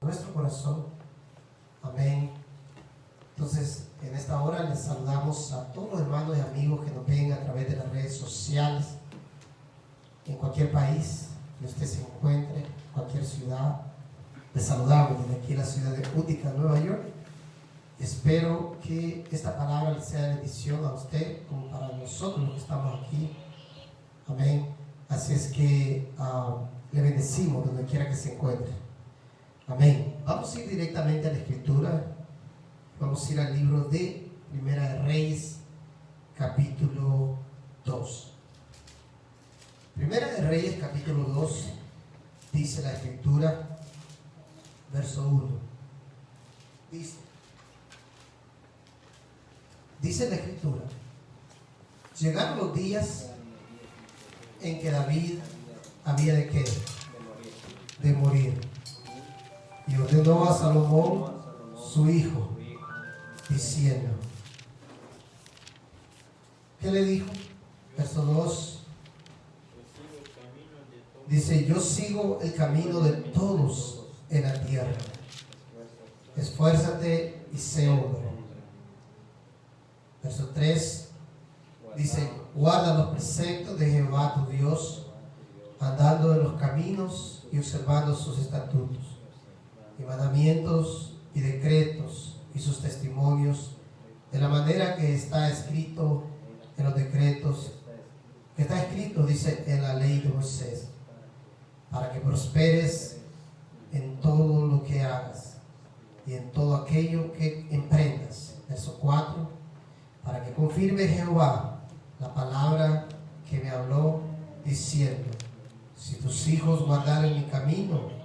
nuestro corazón. Amén. Entonces, en esta hora les saludamos a todos los hermanos y amigos que nos ven a través de las redes sociales, en cualquier país que usted se encuentre, cualquier ciudad. Les saludamos desde aquí en la ciudad de Utica, Nueva York. Espero que esta palabra les sea de bendición a usted como para nosotros los que estamos aquí. Amén. Así es que le bendecimos donde quiera que se encuentre. Amén. Vamos a ir directamente a la Escritura. Vamos a ir al libro de Primera de Reyes, capítulo 2. Primera de Reyes, capítulo 2, dice la Escritura, verso 1. Dice la Escritura: llegaron los días en que David había de ¿qué? De morir. Y ordenó a Salomón, su hijo, diciendo, ¿qué le dijo? Verso 2 dice: yo sigo el camino de todos en la tierra. Esfuérzate y sé hombre. Verso 3 dice: guarda los preceptos de Jehová tu Dios, andando en los caminos y observando sus estatutos y mandamientos y decretos y sus testimonios, de la manera que está escrito en los decretos, que está escrito, dice, en la ley de Moisés, para que prosperes en todo lo que hagas y en todo aquello que emprendas. Verso 4: para que confirme Jehová la palabra que me habló, diciendo, si tus hijos guardaren mi camino,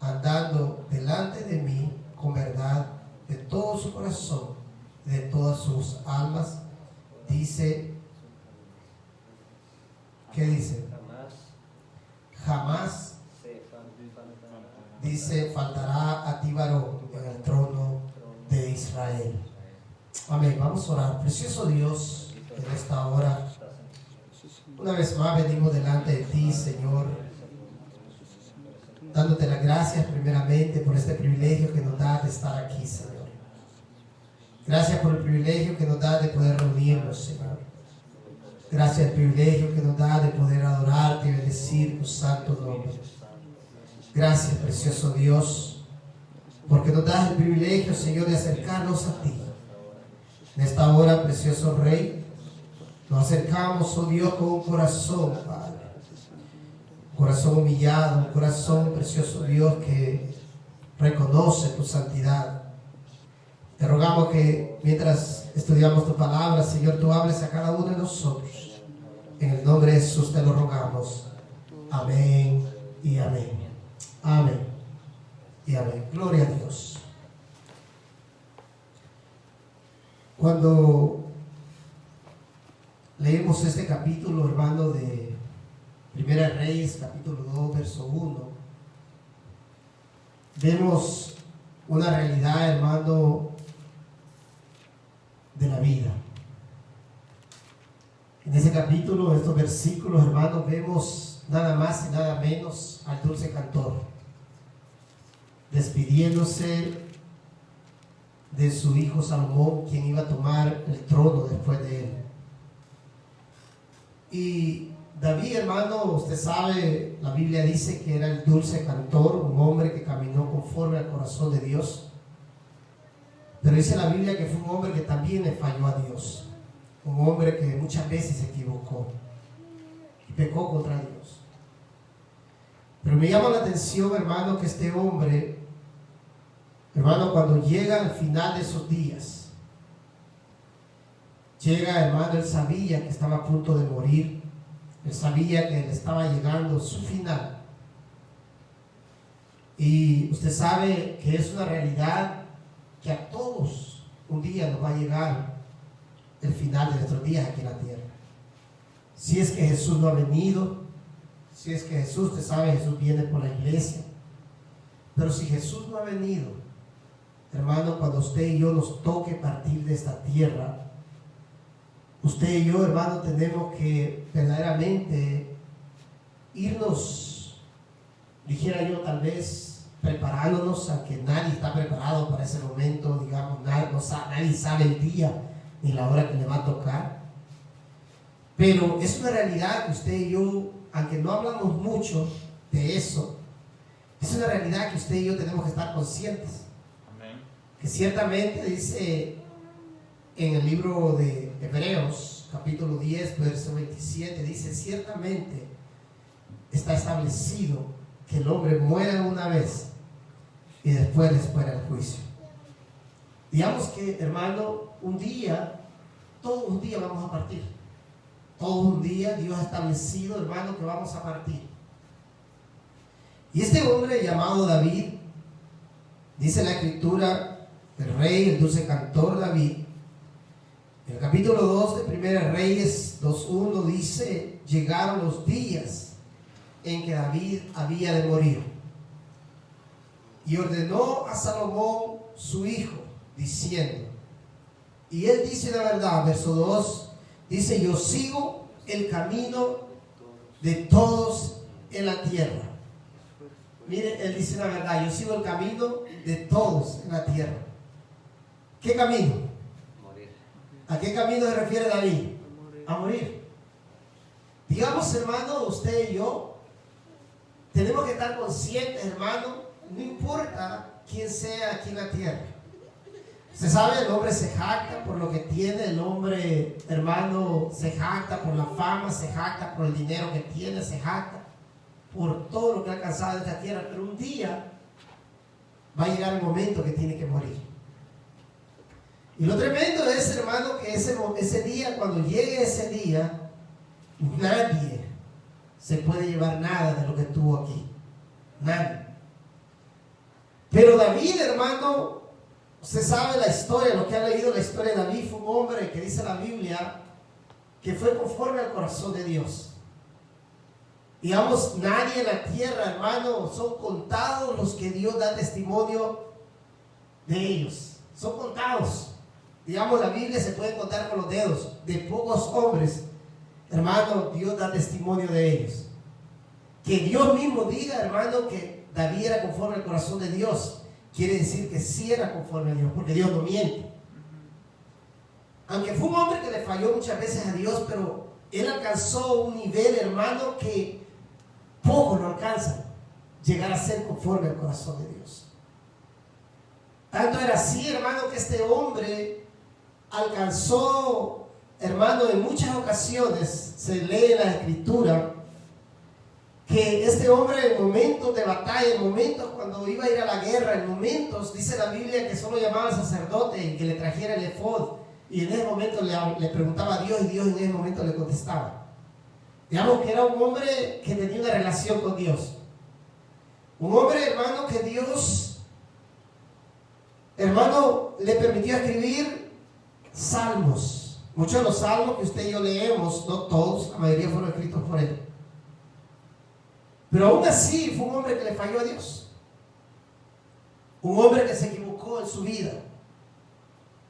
andando delante de mí con verdad de todo su corazón y de todas sus almas, dice, ¿qué dice? Jamás dice, faltará a ti varón en el trono de Israel. Amén. Vamos a orar. Precioso Dios, en esta hora, una vez más venimos delante de ti, Señor, dándote las gracias primeramente por este privilegio que nos da de estar aquí, Señor. Gracias por el privilegio que nos da de poder reunirnos, Señor. Gracias al privilegio que nos da de poder adorarte y bendecir tu santo nombre. Gracias, precioso Dios, porque nos das el privilegio, Señor, de acercarnos a ti. En esta hora, precioso Rey, nos acercamos, oh Dios, con un corazón, Padre. Un corazón humillado, un corazón, precioso Dios, que reconoce tu santidad. Te rogamos que mientras estudiamos tu palabra, Señor, tú hables a cada uno de nosotros. En el nombre de Jesús te lo rogamos. Amén y amén. Amén y amén. Gloria a Dios. Cuando leemos este capítulo, hermano, de Primera de Reyes, capítulo 2, verso 1, vemos una realidad, hermano, de la vida. En ese capítulo, en estos versículos, hermanos, vemos nada más y nada menos al dulce cantor despidiéndose de su hijo Salomón, quien iba a tomar el trono después de él. Y David, hermano, usted sabe, la Biblia dice que era el dulce cantor, un hombre que caminó conforme al corazón de Dios. Pero dice la Biblia que fue un hombre que también le falló a Dios, un hombre que muchas veces se equivocó y pecó contra Dios. Pero me llama la atención, hermano, que este hombre, hermano, cuando llega al final de esos días, llega, hermano, él sabía que estaba a punto de morir, él sabía que le estaba llegando su final. Y usted sabe que es una realidad que a todos un día nos va a llegar el final de nuestros días aquí en la tierra. Si es que Jesús no ha venido, si es que Jesús, usted sabe, Jesús viene por la iglesia. Pero si Jesús no ha venido, hermano, cuando usted y yo nos toque partir de esta tierra, usted y yo, hermano, tenemos que verdaderamente irnos, dijera yo, tal vez preparándonos, aunque nadie está preparado para ese momento, digamos, nadie sabe el día ni la hora que le va a tocar. Pero es una realidad que usted y yo, aunque no hablamos mucho de eso, es una realidad que usted y yo tenemos que estar conscientes. Amén. Que ciertamente dice en el libro de Hebreos, capítulo 10, verso 27, dice: ciertamente está establecido que el hombre muere una vez y después le espera el juicio. Digamos que, hermano, todos un día vamos a partir. Todo un día Dios ha establecido, hermano, que vamos a partir. Y este hombre llamado David, dice la escritura, el rey, el dulce cantor David, en el capítulo 2 de 1 Reyes 2:1 dice: llegaron los días en que David había de morir, y ordenó a Salomón su hijo, diciendo, y él dice la verdad, verso 2, dice: yo sigo el camino de todos en la tierra. Mire, él dice la verdad: yo sigo el camino de todos en la tierra. ¿Qué camino? Morir. ¿A qué camino se refiere David? A morir. Digamos, hermano, usted y yo tenemos que estar conscientes, hermano, no importa quién sea aquí en la tierra. Se sabe, el hombre se jacta por lo que tiene, el hombre, hermano, se jacta por la fama, se jacta por el dinero que tiene, se jacta por todo lo que ha alcanzado en esta tierra, pero un día va a llegar el momento que tiene que morir. Y lo tremendo es, hermano, que ese día, cuando llegue ese día, nadie se puede llevar nada de lo que tuvo aquí. Nadie. Pero David, hermano, usted sabe la historia, lo que ha leído la historia de David, fue un hombre que dice la Biblia que fue conforme al corazón de Dios. Digamos, nadie en la tierra, hermano, son contados los que Dios da testimonio de ellos. Son contados. Digamos, la Biblia se puede contar con los dedos. De pocos hombres, hermano, Dios da testimonio de ellos. Que Dios mismo diga, hermano, que David era conforme al corazón de Dios, quiere decir que sí era conforme a Dios, porque Dios no miente. Aunque fue un hombre que le falló muchas veces a Dios, pero él alcanzó un nivel, hermano, que pocos lo alcanzan, llegar a ser conforme al corazón de Dios. Tanto era así, hermano, que este hombre alcanzó, hermano, en muchas ocasiones, se lee en la escritura, que este hombre en momentos de batalla, en momentos cuando iba a ir a la guerra, en momentos, dice la Biblia, que solo llamaba al sacerdote y que le trajera el efod, y en ese momento le preguntaba a Dios, y Dios en ese momento le contestaba. Digamos que era un hombre que tenía una relación con Dios. Un hombre, hermano, que Dios, hermano, le permitió escribir salmos. Muchos de los salmos que usted y yo leemos, no todos, la mayoría fueron escritos por él. Pero aún así fue un hombre que le falló a Dios. Un hombre que se equivocó en su vida.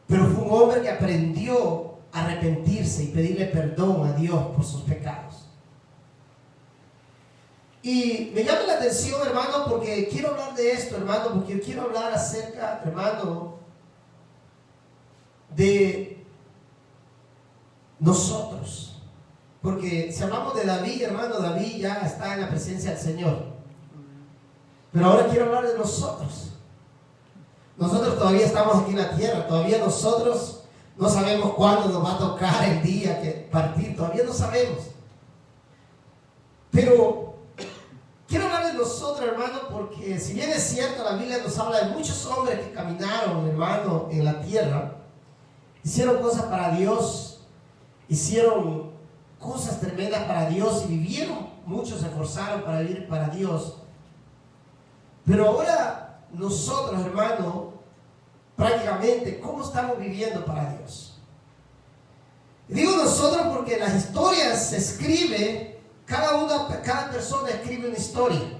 Pero fue un hombre que aprendió a arrepentirse y pedirle perdón a Dios por sus pecados. Y me llama la atención, hermano, porque quiero hablar de esto, hermano, porque yo quiero hablar acerca, hermano, de nosotros. Porque si hablamos de David, hermano, David ya está en la presencia del Señor. Pero ahora quiero hablar de nosotros. Nosotros todavía estamos aquí en la tierra, todavía nosotros no sabemos cuándo nos va a tocar el día que partir, todavía no sabemos. Pero quiero hablar de nosotros, hermano, porque si bien es cierto, la Biblia nos habla de muchos hombres que caminaron, hermano, en la tierra, hicieron cosas para Dios, hicieron cosas tremendas para Dios y vivieron, muchos se esforzaron para vivir para Dios. Pero ahora nosotros, hermano, prácticamente, ¿cómo estamos viviendo para Dios? Y digo nosotros porque las historias se escriben, cada persona escribe una historia.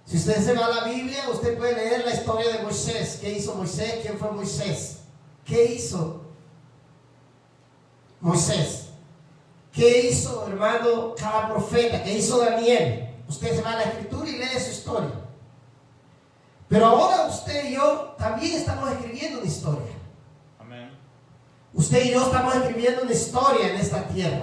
Si usted se va a la Biblia, usted puede leer la historia de Moisés. ¿Qué hizo Moisés? ¿Quién fue Moisés? ¿Qué hizo Moisés? ¿Qué hizo, hermano, cada profeta? ¿Qué hizo Daniel? Usted se va a la escritura y lee su historia. Pero ahora usted y yo también estamos escribiendo una historia. Amén. Usted y yo estamos escribiendo una historia en esta tierra.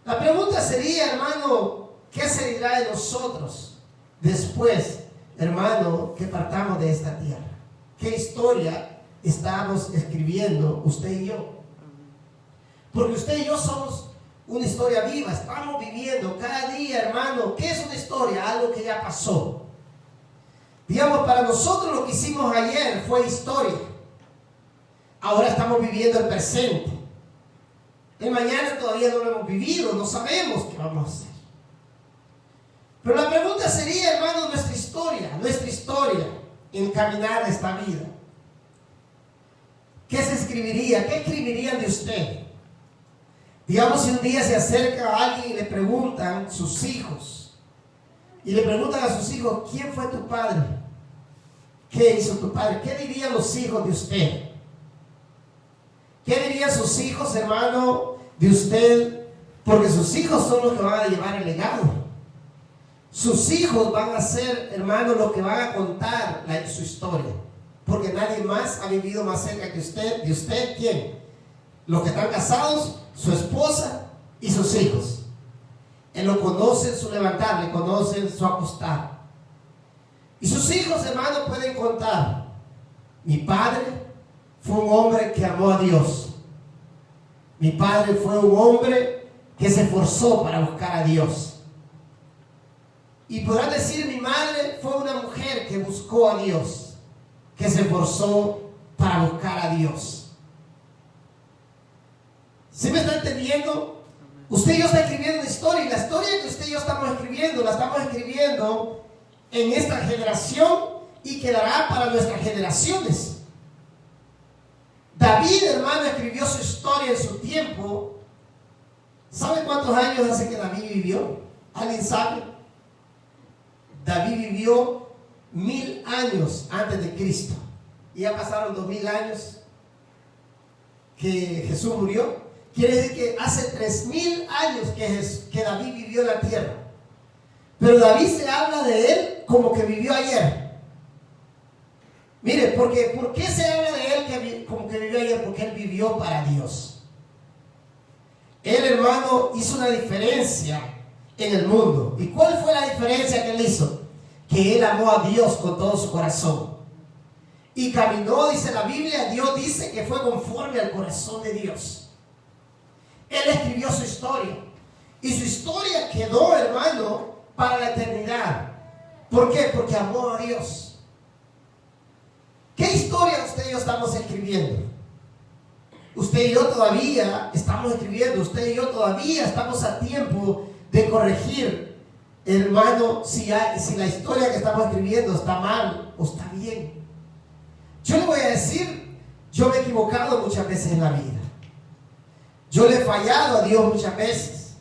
La pregunta sería, hermano, ¿qué se dirá de nosotros después, hermano, que partamos de esta tierra? ¿Qué historia estamos escribiendo usted y yo? Porque usted y yo somos una historia viva, estamos viviendo cada día, hermano. ¿Qué es una historia? Algo que ya pasó. Digamos, para nosotros lo que hicimos ayer fue historia. Ahora estamos viviendo el presente. El mañana todavía no lo hemos vivido, no sabemos qué vamos a hacer. Pero la pregunta sería, hermano, nuestra historia en caminar esta vida. ¿Qué se escribiría? ¿Qué escribirían de usted? Digamos, si un día se acerca a alguien y le preguntan sus hijos, y le preguntan a sus hijos, ¿quién fue tu padre? ¿Qué hizo tu padre? ¿Qué dirían los hijos de usted? ¿Qué dirían sus hijos, hermano, de usted? Porque sus hijos son los que van a llevar el legado. Sus hijos van a ser, hermano, los que van a contar su historia. Porque nadie más ha vivido más cerca que usted. ¿De usted quién? Los que están casados, su esposa y sus hijos. Él lo conoce en su levantar, le conoce en su acostar. Y sus hijos, hermano, pueden contar: mi padre fue un hombre que amó a Dios. Mi padre fue un hombre que se esforzó para buscar a Dios. Y podrán decir: mi madre fue una mujer que buscó a Dios, que se esforzó para buscar a Dios. ¿Sí me está entendiendo? Usted y yo está escribiendo una historia, y la historia que usted y yo estamos escribiendo, la estamos escribiendo en esta generación y quedará para nuestras generaciones. David, hermano, escribió su historia en su tiempo. ¿Sabe cuántos años hace que David vivió? ¿Alguien sabe? David vivió 1000 años antes de Cristo. Y ya pasaron 2000 años que Jesús murió. Quiere decir que hace 3000 años que David vivió en la tierra. Pero David se habla de él como que vivió ayer. Mire, ¿por qué se habla de él como que vivió ayer? Porque él vivió para Dios. Él, hermano, hizo una diferencia en el mundo. ¿Y cuál fue la diferencia que él hizo? Que él amó a Dios con todo su corazón. Y caminó, dice la Biblia, Dios dice que fue conforme al corazón de Dios. Él escribió su historia. Y su historia quedó, hermano, para la eternidad. ¿Por qué? Porque amó a Dios. ¿Qué historia usted y yo estamos escribiendo? Usted y yo todavía estamos escribiendo. Usted y yo todavía estamos a tiempo de corregir, hermano, si la historia que estamos escribiendo está mal o está bien. Yo le voy a decir, yo me he equivocado muchas veces en la vida. Yo le he fallado a Dios muchas veces.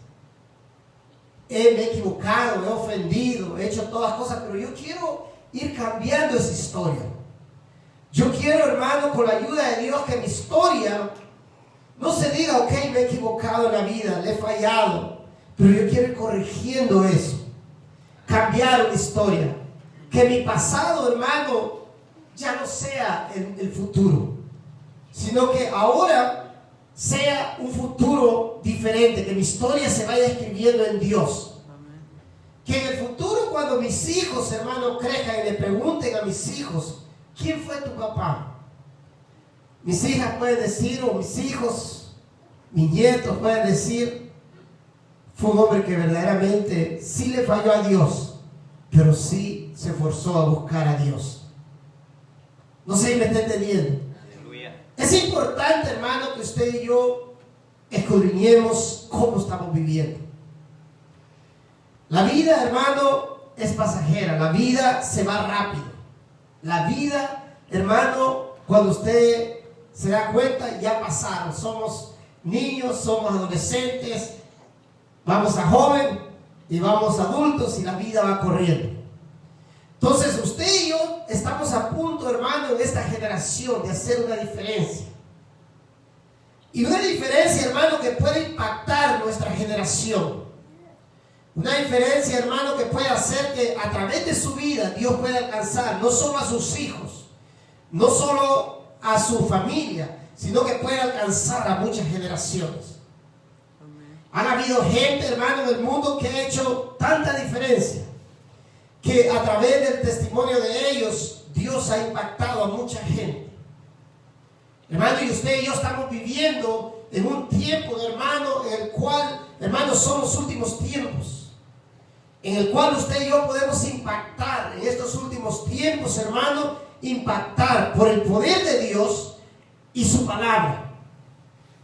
Me he equivocado, he ofendido, he hecho todas cosas, pero yo quiero ir cambiando esa historia. Yo quiero, hermano, con la ayuda de Dios, que mi historia no se diga, ok, me he equivocado en la vida, le he fallado, pero yo quiero ir corrigiendo eso, cambiar una historia, que mi pasado, hermano, ya no sea el futuro, sino que ahora sea un futuro diferente, que mi historia se vaya escribiendo en Dios. Que en el futuro, cuando mis hijos, hermano, crezcan y le pregunten a mis hijos, ¿quién fue tu papá? Mis hijas pueden decir, o mis hijos, mis nietos pueden decir, fue un hombre que verdaderamente sí le falló a Dios, pero sí se esforzó a buscar a Dios. No sé si me está entendiendo. Es importante, hermano, que usted y yo escudriñemos cómo estamos viviendo. La vida, hermano, es pasajera. La vida se va rápido. La vida, hermano, cuando usted se da cuenta, ya pasaron. Somos niños, somos adolescentes, vamos a joven y vamos a adultos, y la vida va corriendo. Entonces usted y yo estamos a punto, hermano, en esta generación de hacer una diferencia. Y una diferencia, hermano, que puede impactar nuestra generación. Una diferencia, hermano, que puede hacer que a través de su vida Dios pueda alcanzar no solo a sus hijos, no solo a su familia, sino que puede alcanzar a muchas generaciones. Han habido gente, hermano, en el mundo que ha hecho tanta diferencia, que a través del testimonio de ellos, Dios ha impactado a mucha gente. Hermano, y usted y yo estamos viviendo en un tiempo, hermano, en el cual, hermano, son los últimos tiempos, en el cual usted y yo podemos impactar en estos últimos tiempos, hermano, impactar por el poder de Dios y su palabra.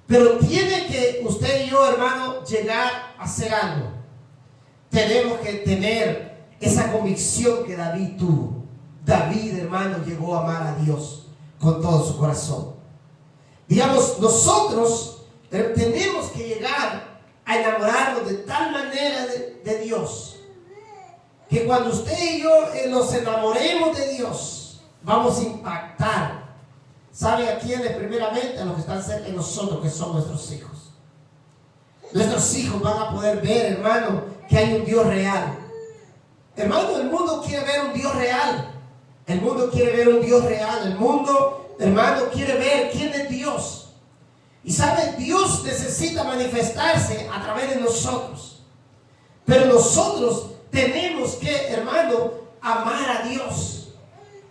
Pero tiene que usted y yo, hermano, llegar a hacer algo. Tenemos que tener esa convicción que David tuvo. David, hermano, llegó a amar a Dios con todo su corazón. Digamos, nosotros tenemos que llegar a enamorarnos de tal manera de Dios, que cuando usted y yo nos enamoremos de Dios, vamos a impactar. ¿Sabe a quiénes? Primeramente a los que están cerca de nosotros, que son nuestros hijos. Nuestros hijos van a poder ver, hermano, que hay un Dios real. Hermano, el mundo quiere ver un Dios real. El mundo quiere ver un Dios real. El mundo, hermano, quiere ver quién es Dios. Y sabe, Dios necesita manifestarse a través de nosotros. Pero nosotros tenemos que, hermano, amar a Dios.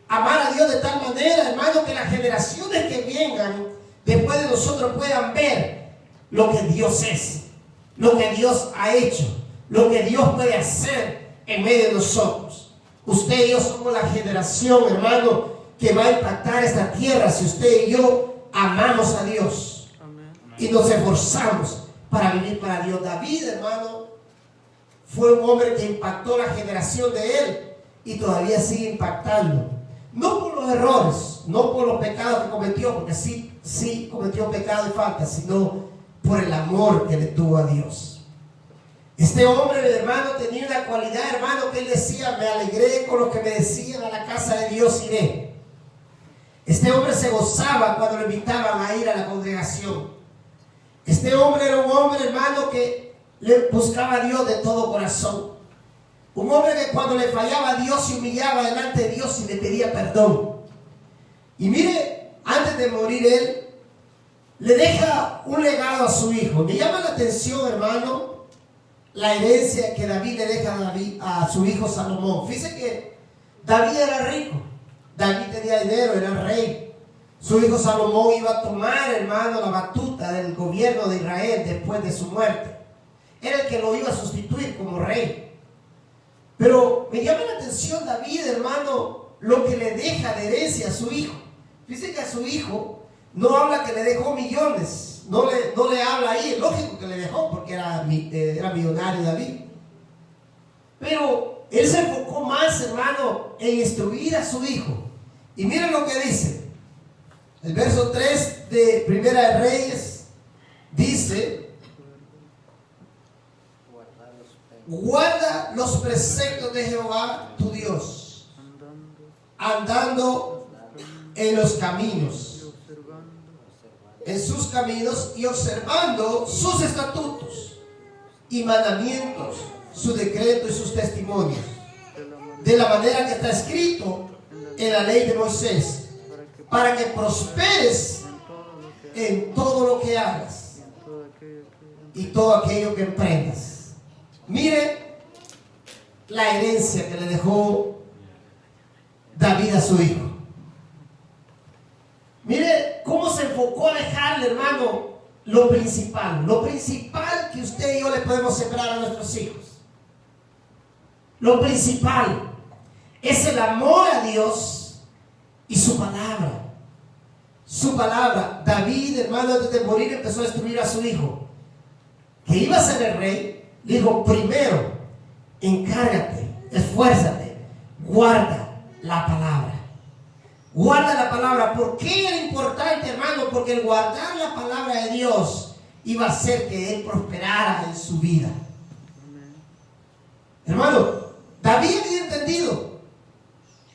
Amar a Dios de tal manera, hermano, que las generaciones que vengan después de nosotros puedan ver lo que Dios es, lo que Dios ha hecho, lo que Dios puede hacer en medio de nosotros. Usted y yo somos la generación, hermano, que va a impactar esta tierra si usted y yo amamos a Dios. Amén. Y nos esforzamos para vivir para Dios. David, hermano, fue un hombre que impactó la generación de él y todavía sigue impactando. No por los errores, no por los pecados que cometió, porque sí cometió pecado y falta, sino por el amor que le tuvo a Dios. Este hombre, hermano, tenía una cualidad, hermano, que él decía: me alegré con lo que me decían, a la casa de Dios iré. Este hombre se gozaba cuando lo invitaban a ir a la congregación. Este hombre era un hombre, hermano, que le buscaba a Dios de todo corazón. Un hombre que cuando le fallaba a Dios se humillaba delante de Dios y le pedía perdón. Y mire, antes de morir él, le deja un legado a su hijo. Me llama la atención, hermano, la herencia que David le deja a su hijo Salomón. Fíjese que David era rico. David tenía dinero, era rey. Su hijo Salomón iba a tomar, hermano, la batuta del gobierno de Israel después de su muerte. Era el que lo iba a sustituir como rey. Pero me llama la atención David, hermano, lo que le deja de herencia a su hijo. Fíjese que a su hijo no habla que le dejó millones, no le habla ahí. Es lógico que le dejó porque era millonario David. Pero él se enfocó más, hermano, en instruir a su hijo. Y miren lo que dice. El verso 3 de Primera de Reyes dice: guarda los preceptos de Jehová tu Dios, andando en los caminos, en sus caminos, y observando sus estatutos y mandamientos, sus decretos y sus testimonios, de la manera que está escrito en la ley de Moisés, para que prosperes en todo lo que hagas y todo aquello que emprendas. Mire la herencia que le dejó David a su hijo. Mire cómo se enfocó a dejarle, hermano, lo principal que usted y yo le podemos sembrar a nuestros hijos. Lo principal es el amor a Dios y su palabra. Su palabra. David, hermano, antes de morir empezó a instruir a su hijo que iba a ser el rey. Le dijo: primero, encárgate, esfuérzate, guarda la palabra. Guarda la palabra. ¿Por qué era importante, hermano? Porque el guardar la palabra de Dios iba a hacer que él prosperara en su vida. Hermano, David había entendido.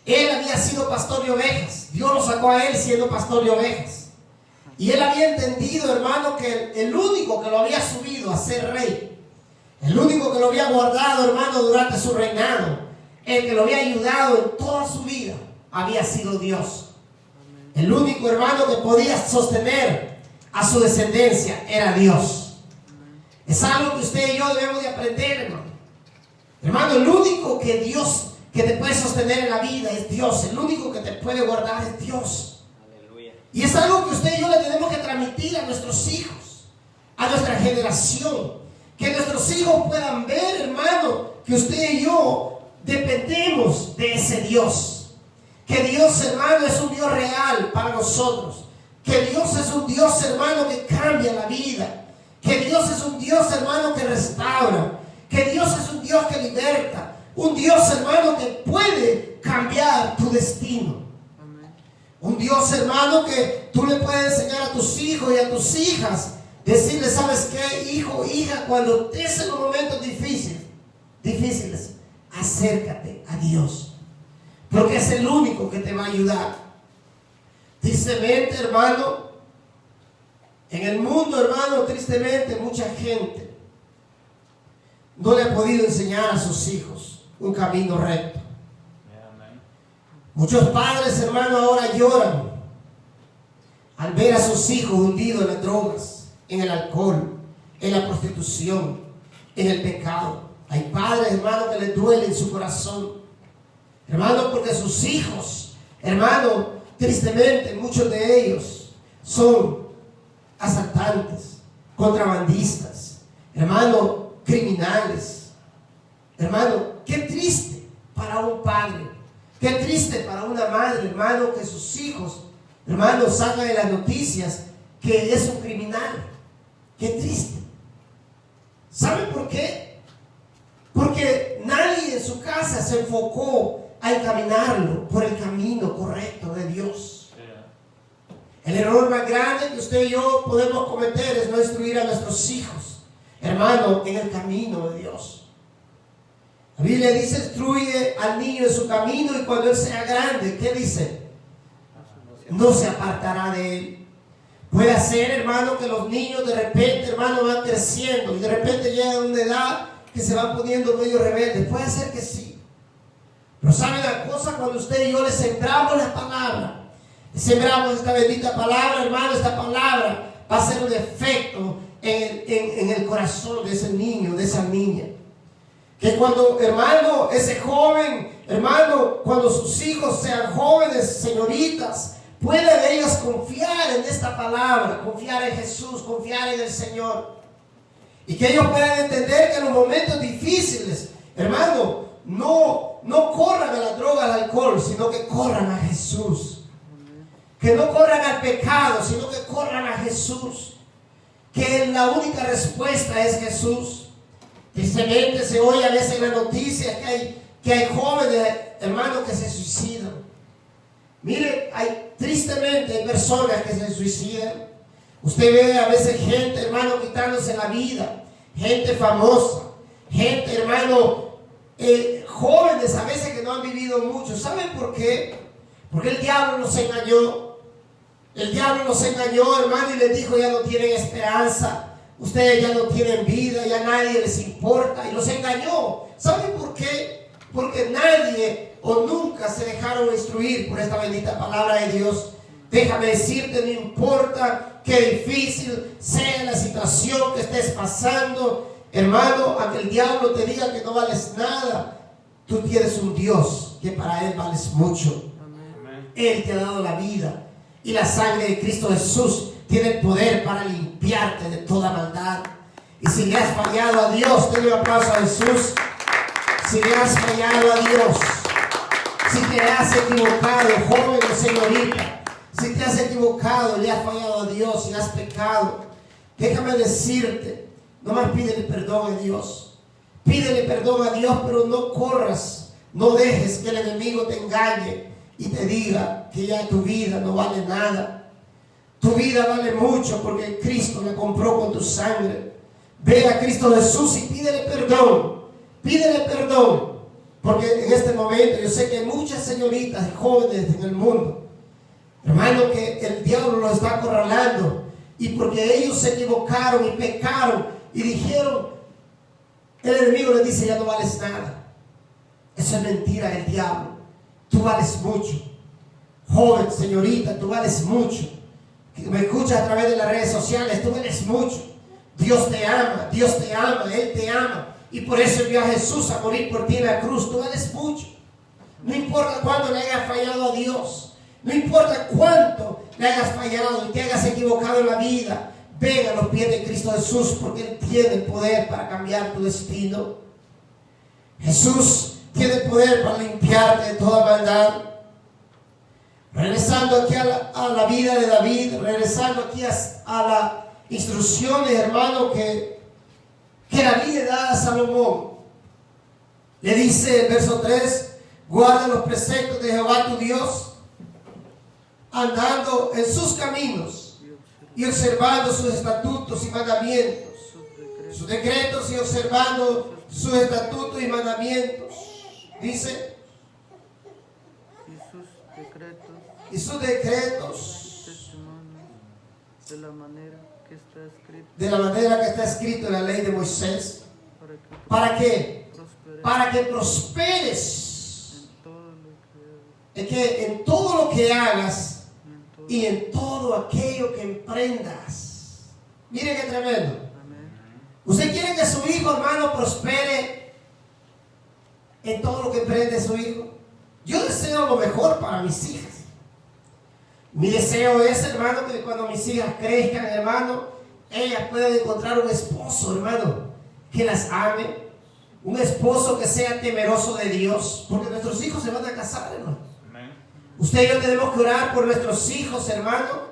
Él había sido pastor de ovejas. Dios lo sacó a él siendo pastor de ovejas. Y él había entendido, hermano, que el único que lo había subido a ser rey El único que lo había guardado, hermano, durante su reinado, el que lo había ayudado en toda su vida, había sido Dios. El único, hermano, que podía sostener a su descendencia era Dios. Es algo que usted y yo debemos de aprender, hermano. Hermano, el único que Dios que te puede sostener en la vida es Dios. El único que te puede guardar es Dios. Aleluya. Y es algo que usted y yo le tenemos que transmitir a nuestros hijos, a nuestra generación. Que nuestros hijos puedan ver, hermano, que usted y yo dependemos de ese Dios. Que Dios, hermano, es un Dios real para nosotros. Que Dios es un Dios, hermano, que cambia la vida. Que Dios es un Dios, hermano, que restaura. Que Dios es un Dios que liberta. Un Dios, hermano, que puede cambiar tu destino. Amén. Un Dios, hermano, que tú le puedes enseñar a tus hijos y a tus hijas. Decirle, ¿sabes qué, hijo, hija? Cuando estés en los momentos difíciles, acércate a Dios. Porque es el único que te va a ayudar. Tristemente, hermano, en el mundo, hermano, tristemente, mucha gente no le ha podido enseñar a sus hijos un camino recto. Muchos padres, hermano, ahora lloran al ver a sus hijos hundidos en las drogas, en el alcohol, en la prostitución, en el pecado. Hay padres, hermano, que les duele en su corazón, hermano, porque sus hijos, hermano, tristemente, muchos de ellos son asaltantes, contrabandistas, hermano, criminales. Hermano, qué triste para un padre, qué triste para una madre, hermano, que sus hijos, hermano, salgan en las noticias que es un criminal. Qué triste. ¿Saben por qué? Porque nadie en su casa se enfocó a encaminarlo por el camino correcto de Dios. El error más grande que usted y yo podemos cometer es no instruir a nuestros hijos, hermano, en el camino de Dios. La Biblia dice, instruye al niño en su camino y cuando él sea grande, ¿qué dice? No se apartará de él. Puede ser, hermano, que los niños de repente, hermano, van creciendo y de repente llegan a una edad que se van poniendo medio rebeldes. Puede ser que sí. Pero ¿sabe la cosa? Cuando usted y yo le sembramos la palabra, le sembramos esta bendita palabra, hermano, esta palabra va a hacer un efecto en el corazón de ese niño, de esa niña. Que cuando, hermano, ese joven, hermano, cuando sus hijos sean jóvenes, señoritas, pueden ellos confiar en esta palabra, confiar en Jesús, confiar en el Señor. Y que ellos puedan entender que en los momentos difíciles, hermano, no corran a la droga, al alcohol, sino que corran a Jesús. Que no corran al pecado, sino que corran a Jesús. Que la única respuesta es Jesús. Tristemente se oye a veces en las noticias que hay jóvenes, hermanos, que se suicidan. Mire, tristemente hay personas que se suicidan. Usted ve a veces gente, hermano, quitándose la vida. Gente famosa. Gente, hermano, jóvenes a veces que no han vivido mucho. ¿Saben por qué? Porque el diablo los engañó. El diablo los engañó, hermano, y les dijo, ya no tienen esperanza. Ustedes ya no tienen vida, ya nadie les importa. Y los engañó. ¿Saben por qué? Porque nadie o nunca se dejaron instruir por esta bendita palabra de Dios. Déjame decirte, no importa qué difícil sea la situación que estés pasando, hermano, aunque el diablo te diga que no vales nada, tú tienes un Dios que para Él vales mucho. Amén. Él te ha dado la vida y la sangre de Cristo Jesús tiene el poder para limpiarte de toda maldad. Y si le has fallado a Dios, denle un aplauso a Jesús. Si le has fallado a Dios, si te has equivocado, joven o señorita, si te has equivocado, le has fallado a Dios y has pecado, déjame decirte, nomás pídele perdón a Dios. Pídele perdón a Dios, pero no corras, no dejes que el enemigo te engañe y te diga que ya tu vida no vale nada. Tu vida vale mucho porque Cristo la compró con tu sangre. Ve a Cristo Jesús y pídele perdón. Pídele perdón. Porque en este momento yo sé que hay muchas señoritas y jóvenes en el mundo, hermano, que el diablo los está acorralando. Y porque ellos se equivocaron y pecaron y dijeron, El enemigo le dice: ya no vales nada. Eso es mentira del diablo. Tú vales mucho. Joven, señorita, tú vales mucho. Que me escuchas a través de las redes sociales, tú vales mucho. Dios te ama, Él te ama. Y por eso envió a Jesús a morir por ti en la cruz. Tú vales mucho. No importa cuánto le hayas fallado a Dios. No importa cuánto le hayas fallado y te hayas equivocado en la vida. Ven a los pies de Cristo Jesús, porque Él tiene el poder para cambiar tu destino. Jesús tiene el poder para limpiarte de toda maldad. Regresando aquí a la vida de David, regresando aquí a las instrucciones, hermano, que David le da a Salomón. Le dice el verso 3: guarda los preceptos de Jehová tu Dios, andando en sus caminos y observando sus estatutos y mandamientos, sus decretos, y observando sus estatutos y mandamientos. Dice: y sus decretos, de la manera que está escrito, en la ley de Moisés. ¿Para qué? Para que prosperes en todo lo que hagas y en todo aquello que emprendas. Mire qué tremendo. ¿Usted quiere que su hijo, hermano, prospere en todo lo que emprende su hijo? Yo deseo lo mejor para mis hijas. Mi deseo es, hermano, que cuando mis hijas crezcan, hermano, ellas puedan encontrar un esposo, hermano, que las ame. Un esposo que sea temeroso de Dios. Porque nuestros hijos se van a casar, hermano. Usted y yo tenemos que orar por nuestros hijos, hermano.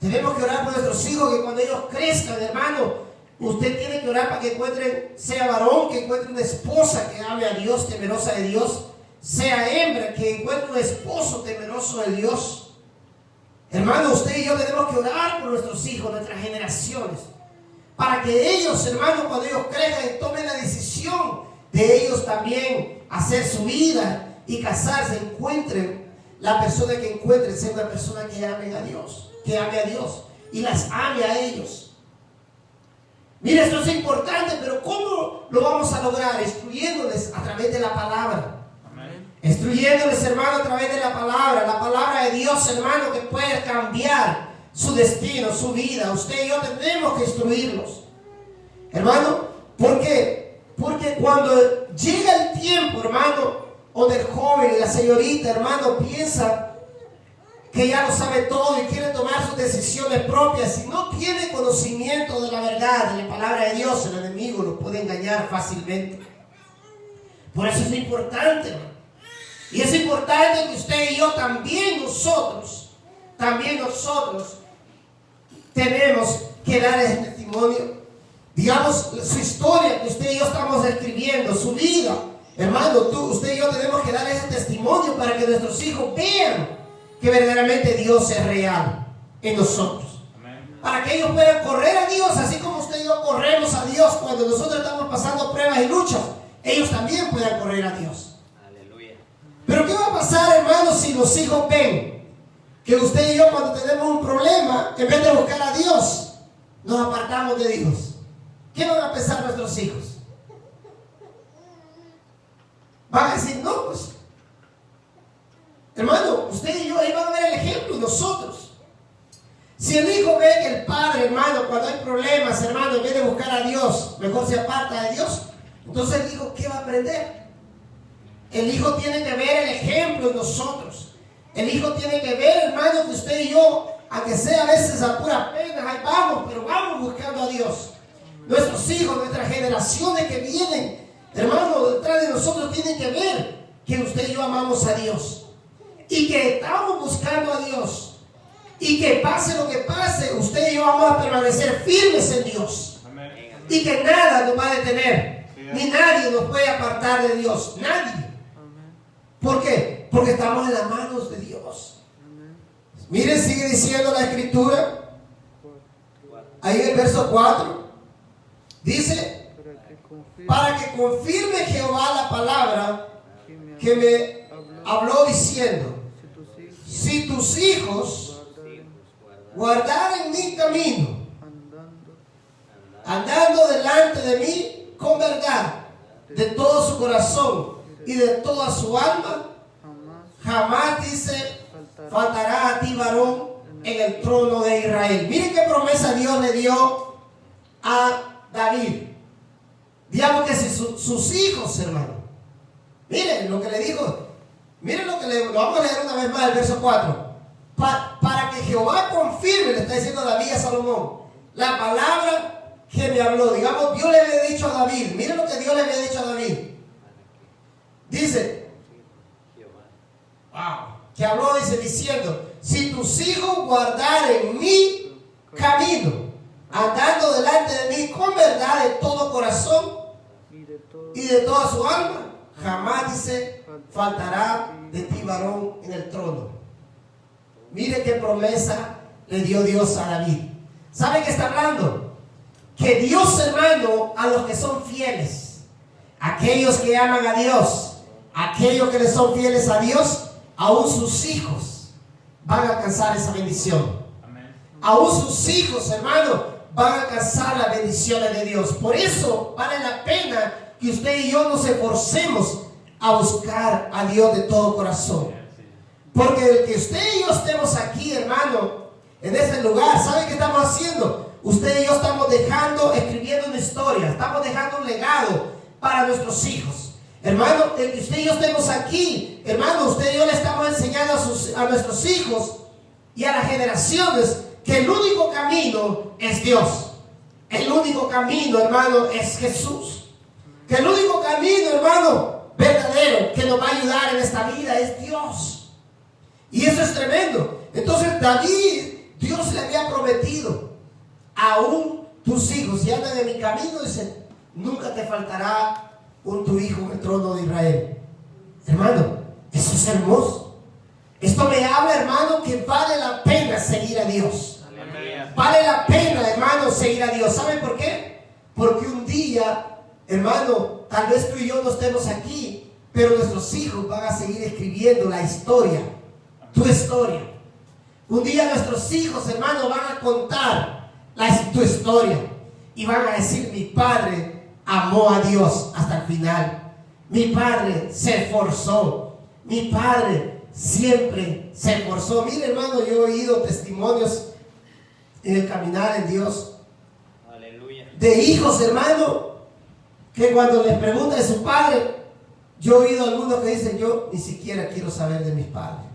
Tenemos que orar por nuestros hijos, que cuando ellos crezcan, hermano, usted tiene que orar para que encuentren, sea varón, que encuentre una esposa que ame a Dios, temerosa de Dios. Sea hembra, que encuentre un esposo temeroso de Dios. Hermano, usted y yo tenemos que orar por nuestros hijos, nuestras generaciones, para que ellos, hermano, cuando ellos crezcan, tomen la decisión de ellos también hacer su vida y casarse, encuentren la persona que encuentren, sea una persona que ame a Dios, y las ame a ellos. Mira, esto es importante, pero ¿cómo lo vamos a lograr? Instruyéndoles a través de la palabra. Instruyéndoles, hermano, a través de la palabra de Dios, hermano, que puede cambiar su destino, su vida. Usted y yo tenemos que instruirlos, hermano. ¿Por qué? Porque cuando llega el tiempo, hermano, donde el joven y la señorita, hermano, piensa que ya lo sabe todo y quiere tomar sus decisiones propias, si no tiene conocimiento de la verdad, de la palabra de Dios, el enemigo lo puede engañar fácilmente. Por eso es importante, hermano. Y es importante que usted y yo también nosotros tenemos que dar ese testimonio. Digamos, su historia que usted y yo estamos escribiendo, su vida. Hermano, usted y yo tenemos que dar ese testimonio para que nuestros hijos vean que verdaderamente Dios es real en nosotros. Amén. Para que ellos puedan correr a Dios, así como usted y yo corremos a Dios cuando nosotros estamos pasando pruebas y luchas. Ellos también puedan correr a Dios. Pero ¿qué va a pasar, hermanos, si los hijos ven que usted y yo, cuando tenemos un problema, en vez de buscar a Dios, nos apartamos de Dios? ¿Qué van a pensar nuestros hijos? Van a decir: no, pues, hermano, usted y yo, ahí van a ver el ejemplo, nosotros. Si el hijo ve que el padre, hermano, cuando hay problemas, hermano, en vez de buscar a Dios, mejor se aparta de Dios, entonces el hijo, ¿qué va a aprender? El hijo tiene que ver el ejemplo en nosotros. El hijo tiene que ver, hermano, que usted y yo, aunque sea a veces a puras penas, ahí vamos, pero vamos buscando a Dios. Nuestros hijos, nuestras generaciones que vienen, hermano, detrás de nosotros tienen que ver que usted y yo amamos a Dios. Y que estamos buscando a Dios. Y que pase lo que pase, usted y yo vamos a permanecer firmes en Dios. Amén. Y que nada nos va a detener. Sí, ni nadie nos puede apartar de Dios. Nadie. ¿Por qué? Porque estamos en las manos de Dios. Miren, sigue diciendo la escritura. Ahí en el verso 4. Dice: para que confirme Jehová la palabra que me habló diciendo: si tus hijos guardaren mi camino, andando delante de mí con verdad de todo su corazón y de toda su alma, jamás dice, faltará a ti varón en el trono de Israel. Miren qué promesa Dios le dio a David. Digamos que si sus hijos, hermano, miren lo que le dijo, miren lo vamos a leer una vez más el verso 4. Para que Jehová confirme, le está diciendo David a Salomón, la palabra que me habló. Digamos, Dios le había dicho a David, miren lo que Dios le había dicho a David. Dice, que habló, dice, diciendo, si tus hijos guardaren mi camino, andando delante de mí con verdad de todo corazón y de toda su alma, jamás, dice, faltará de ti varón en el trono. Mire qué promesa le dio Dios a David. ¿Sabe qué está hablando? Que Dios, hermano, a los que son fieles, aquellos que aman a Dios, aquellos que le son fieles a Dios, aún sus hijos van a alcanzar esa bendición. Amén. Aún sus hijos, hermano, van a alcanzar las bendiciones de Dios. Por eso vale la pena que usted y yo nos esforcemos a buscar a Dios de todo corazón. Porque el que usted y yo estemos aquí, hermano, en este lugar, ¿sabe qué estamos haciendo? Usted y yo estamos escribiendo una historia, estamos dejando un legado para nuestros hijos. Hermano, el que usted y yo estemos aquí, hermano, usted y yo le estamos enseñando a nuestros hijos y a las generaciones que el único camino es Dios. El único camino, hermano, es Jesús. Que el único camino, hermano, verdadero que nos va a ayudar en esta vida es Dios. Y eso es tremendo. Entonces David, Dios le había prometido, aún tus hijos, si andan en mi camino, dice, nunca te faltará tu hijo en el trono de Israel. Hermano, eso es hermoso. Esto me habla, hermano, que vale la pena seguir a Dios. Aleluya. Vale la pena, hermano, seguir a Dios. ¿Saben por qué? Porque un día, hermano, tal vez tú y yo no estemos aquí, pero nuestros hijos van a seguir escribiendo la historia, tu historia. Un día nuestros hijos, hermano, van a contar tu historia y van a decir, mi padre amó a Dios hasta el final. Mi padre se esforzó. Mi padre siempre se esforzó. Mire, hermano, yo he oído testimonios en el caminar en Dios. Aleluya. De hijos, hermano, que cuando les pregunta de su padre, yo he oído algunos que dicen, yo ni siquiera quiero saber de mis padres.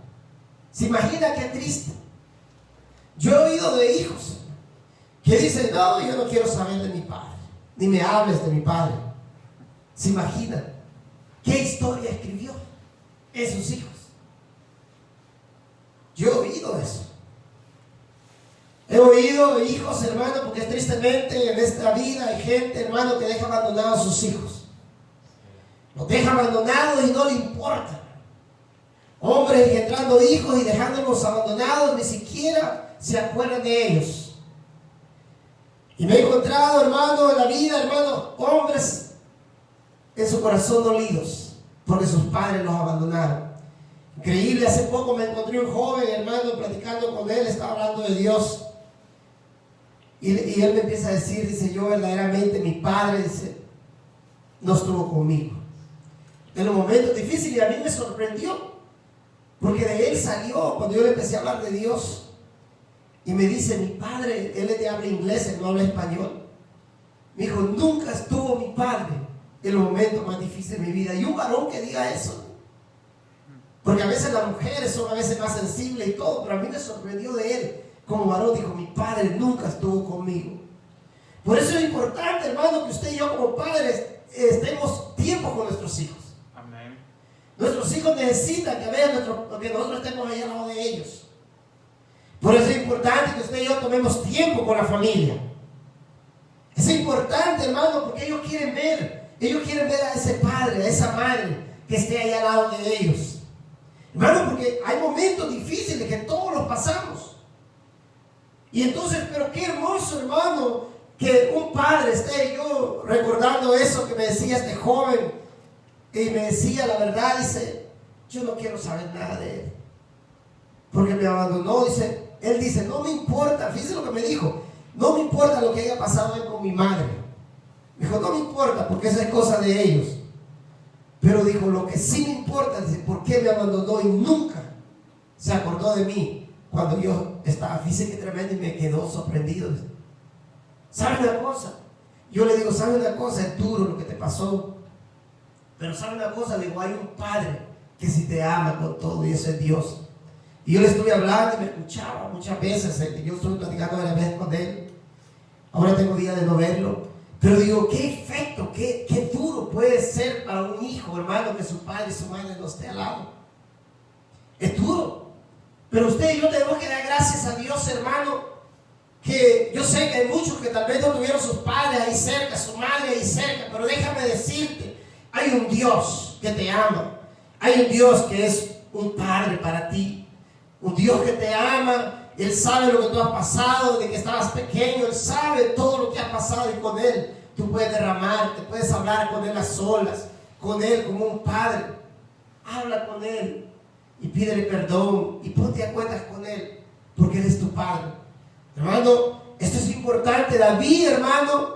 ¿Se imagina qué triste? Yo he oído de hijos que dicen, no, yo no quiero saber de mi padre, ni me hables de mi padre. ¿Se imagina qué historia escribió en sus hijos? Yo he oído eso. He oído de hijos, hermano, porque tristemente en esta vida hay gente, hermano, que deja abandonados a sus hijos. Los deja abandonados y no le importa. Hombres entrando hijos y dejándolos abandonados, ni siquiera se acuerdan de ellos. Y me he encontrado, hermano, en la vida, hermano, hombres en su corazón dolidos porque sus padres los abandonaron. Increíble, hace poco me encontré un joven, hermano, platicando con él, estaba hablando de Dios. Y él me empieza a decir, dice, yo verdaderamente, mi padre, dice, no estuvo conmigo en los momentos difíciles. Y a mí me sorprendió, porque de él salió, cuando yo le empecé a hablar de Dios, y me dice, mi padre, él le habla inglés, él no habla español. Me dijo, nunca estuvo mi padre en los momentos más difíciles de mi vida. Y un varón que diga eso, porque a veces las mujeres son a veces más sensibles y todo, pero a mí me sorprendió de él. Como varón dijo, mi padre nunca estuvo conmigo. Por eso es importante, hermano, que usted y yo como padres estemos tiempo con nuestros hijos. Amén. Nuestros hijos necesitan que vean que nosotros estemos ahí al lado de ellos. Por eso es importante que usted y yo tomemos tiempo con la familia. Es importante, hermano, porque ellos quieren ver a ese padre, a esa madre que esté ahí al lado de ellos. Hermano, porque hay momentos difíciles que todos los pasamos. Y entonces, pero qué hermoso, hermano, que un padre esté, yo recordando eso que me decía este joven, y me decía la verdad, dice, yo no quiero saber nada de él, porque me abandonó, dice, él dice, no me importa, fíjese lo que me dijo, no me importa lo que haya pasado él con mi madre. Dijo, no me importa porque esa es cosa de ellos. Pero dijo, lo que sí me importa es por qué me abandonó y nunca se acordó de mí cuando yo estaba física y tremenda, y me quedó sorprendido. ¿Sabe una cosa? Yo le digo, ¿sabe una cosa? Es duro lo que te pasó. Pero ¿sabe una cosa? Le digo, hay un Padre que sí te ama con todo, y ese es Dios. Y yo le estuve hablando y me escuchaba muchas veces. Yo estuve platicando varias veces con él. Ahora tengo días de no verlo. Pero digo, qué efecto, qué duro puede ser para un hijo, hermano, que su padre y su madre no esté al lado. Es duro. Pero usted y yo tenemos que dar gracias a Dios, hermano, que yo sé que hay muchos que tal vez no tuvieron sus padres ahí cerca, su madre ahí cerca, pero déjame decirte, hay un Dios que te ama. Hay un Dios que es un Padre para ti. Un Dios que te ama. Él sabe lo que tú has pasado, de que estabas pequeño. Él sabe todo lo que has pasado, y con Él tú puedes derramarte, puedes hablar con Él a solas, con Él como un padre. Habla con Él y pídele perdón y ponte a cuentas con Él, porque Él es tu Padre. Hermano, esto es importante. David, hermano,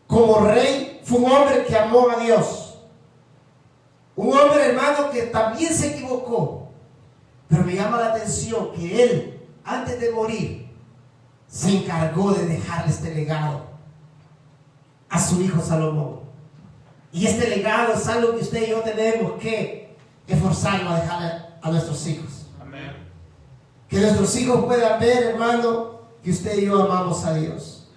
como rey, fue un hombre que amó a Dios. Un hombre, hermano, que también se equivocó. Pero me llama la atención que él, antes de morir, se encargó de dejarle este legado a su hijo Salomón. Y este legado es algo que usted y yo tenemos que esforzarnos a dejarle a nuestros hijos. Amén. Que nuestros hijos puedan ver, hermano, que usted y yo amamos a Dios.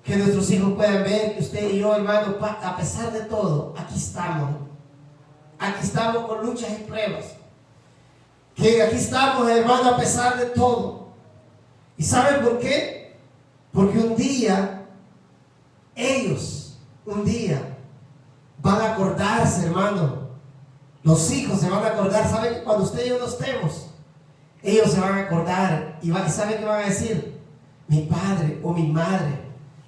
Que nuestros hijos puedan ver que usted y yo, hermano, a pesar de todo, aquí estamos. Aquí estamos con luchas y pruebas. Que aquí estamos, hermano, a pesar de todo. ¿Y saben por qué? Porque un día, ellos, van a acordarse, hermano. Los hijos se van a acordar. ¿Saben que cuando usted y yo no estemos, ellos se van a acordar y ¿saben qué van a decir? Mi padre o mi madre,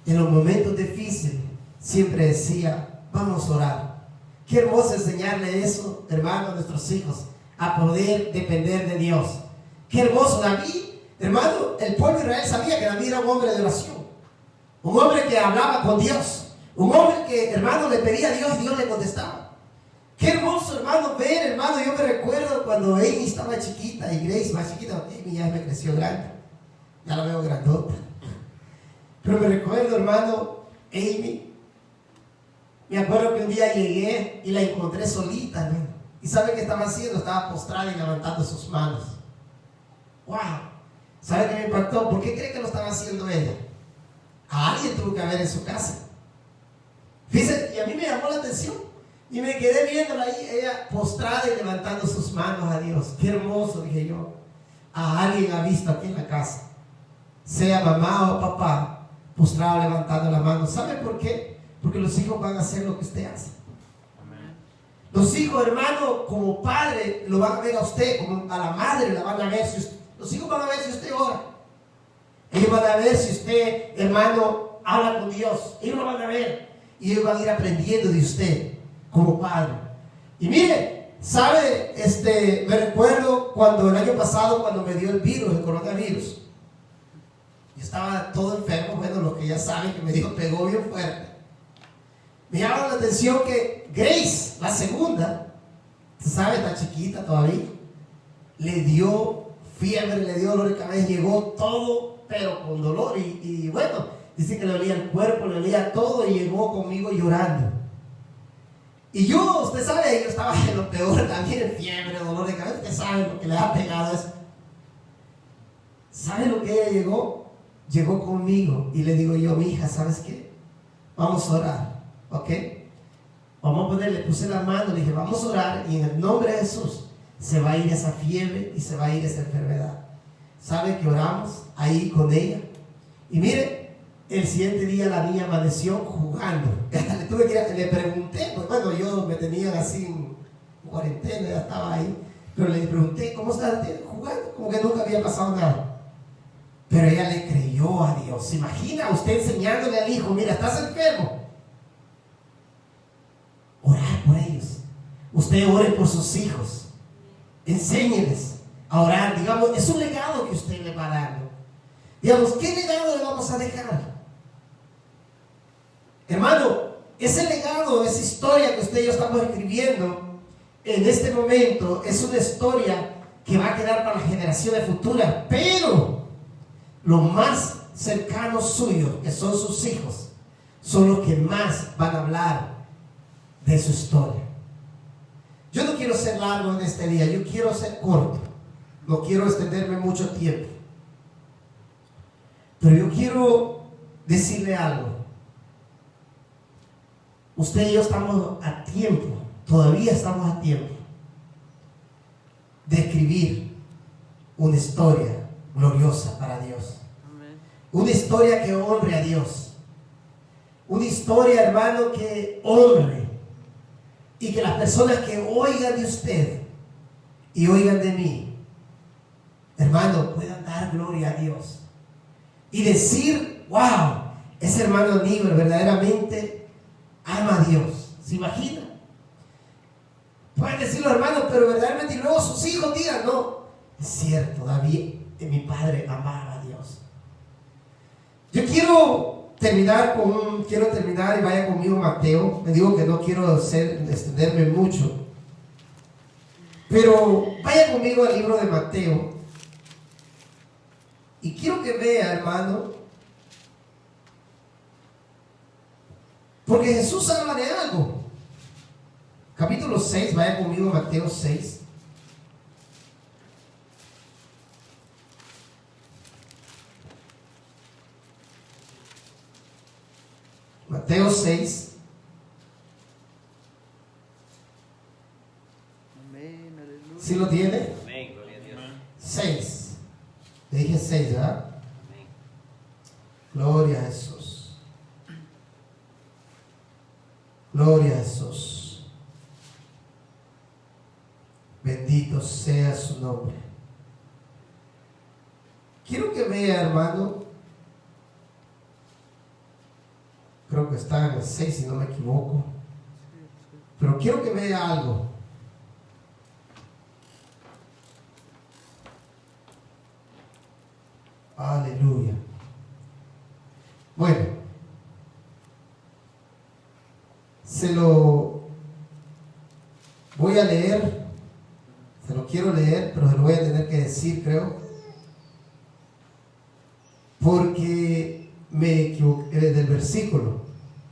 en los momentos difíciles, siempre decía, vamos a orar. Qué hermoso enseñarle eso, hermano, a nuestros hijos, a poder depender de Dios. Qué hermoso. David, hermano, el pueblo de Israel sabía que David era un hombre de oración, un hombre que hablaba con Dios, un hombre que, hermano, le pedía a Dios y Dios le contestaba. Qué hermoso, hermano, ver, hermano. Yo me recuerdo cuando Amy estaba chiquita y Grace más chiquita. Amy ya me creció grande, ya la veo grandota. Pero me recuerdo, hermano, Amy, me acuerdo que un día llegué y la encontré solita, hermano. ¿Y sabe qué estaba haciendo? Estaba postrada y levantando sus manos. ¡Wow! ¿Sabe qué me impactó? ¿Por qué cree que lo estaba haciendo ella? A alguien tuvo que haber en su casa. Fíjense, y a mí me llamó la atención. Y me quedé viéndola ahí, ella postrada y levantando sus manos a Dios. ¡Qué hermoso!, dije yo. A alguien ha visto aquí en la casa, sea mamá o papá, postrado levantando la mano. ¿Sabe por qué? Porque los hijos van a hacer lo que usted hace. Amén. Los hijos, hermano, como padre, lo van a ver a usted, como a la madre la van a ver. Los hijos van a ver si usted ora. Ellos van a ver si usted, hermano, habla con Dios. Ellos lo van a ver. Y ellos van a ir aprendiendo de usted como padre. Y mire, ¿sabe? Me recuerdo cuando el año pasado, cuando me dio el virus, el coronavirus. Yo estaba todo enfermo, bueno, lo que ya saben que me dijo, pegó bien fuerte. Me llama la atención que Grace, la segunda, ¿sabe? Está chiquita todavía, le dio fiebre, le dio dolor de cabeza, llegó todo, pero con dolor. Y bueno, dice que le olía el cuerpo, le olía todo, y llegó conmigo llorando. Y yo, usted sabe, yo estaba en lo peor también, fiebre, dolor de cabeza. Usted sabe lo que le ha pegado eso. ¿Sabe lo que ella llegó? Llegó conmigo y le digo yo, mi hija, ¿sabes qué? Vamos a orar, ¿ok? Vamos a ponerle, puse la mano, le dije, vamos a orar y en el nombre de Jesús se va a ir esa fiebre y se va a ir esa enfermedad. ¿Sabe que oramos ahí con ella? Y mire, el siguiente día la niña amaneció jugando. Hasta le tuve que le pregunté, pues bueno, yo me tenían así en cuarentena, ya estaba ahí, pero le pregunté, ¿cómo estás jugando? Como que nunca había pasado nada. Pero ella le creyó a Dios. ¿Se imagina usted enseñándole al hijo, mira, estás enfermo? Orar por ellos. Usted ore por sus hijos. Enséñeles a orar. Digamos, es un legado que usted le va dando. Digamos, ¿qué legado le vamos a dejar? Hermano, ese legado, esa historia que usted y yo estamos escribiendo en este momento es una historia que va a quedar para las generaciones futuras, pero los más cercanos suyos, que son sus hijos, son los que más van a hablar de su historia. Yo no quiero ser largo en este día, yo quiero ser corto, no quiero extenderme mucho tiempo, pero yo quiero decirle algo. Usted y yo estamos a tiempo, todavía estamos a tiempo de escribir una historia gloriosa para Dios. Amén. Una historia que honre a Dios. Una historia, hermano, que honre. Y que las personas que oigan de usted y oigan de mí, hermano, puedan dar gloria a Dios. Y decir, wow, ese hermano Aníbal verdaderamente ama a Dios. ¿Se imagina? Pueden decirlo, hermanos, pero verdaderamente, y luego sus hijos digan, no, es cierto, David, mi padre amaba a Dios. Yo quiero terminar y vaya conmigo Mateo. Me digo que no quiero extenderme mucho, pero vaya conmigo al libro de Mateo. Y quiero que vea, hermano, porque Jesús habla de algo. Capítulo 6, vaya conmigo a Mateo 6. Mateo 6. Amén, aleluya. ¿Sí lo tiene? Amén, gloria a Dios. 6. Le dije 6, ¿verdad? Amén. Gloria a Jesús. Gloria a Jesús. Bendito sea su nombre. Quiero que vea, hermano. Creo que está en el 6, si no me equivoco. Pero quiero que vea algo. Aleluya. Bueno, se lo voy a leer. Se lo quiero leer, pero se lo voy a tener que decir, creo. Porque me equivoqué del versículo.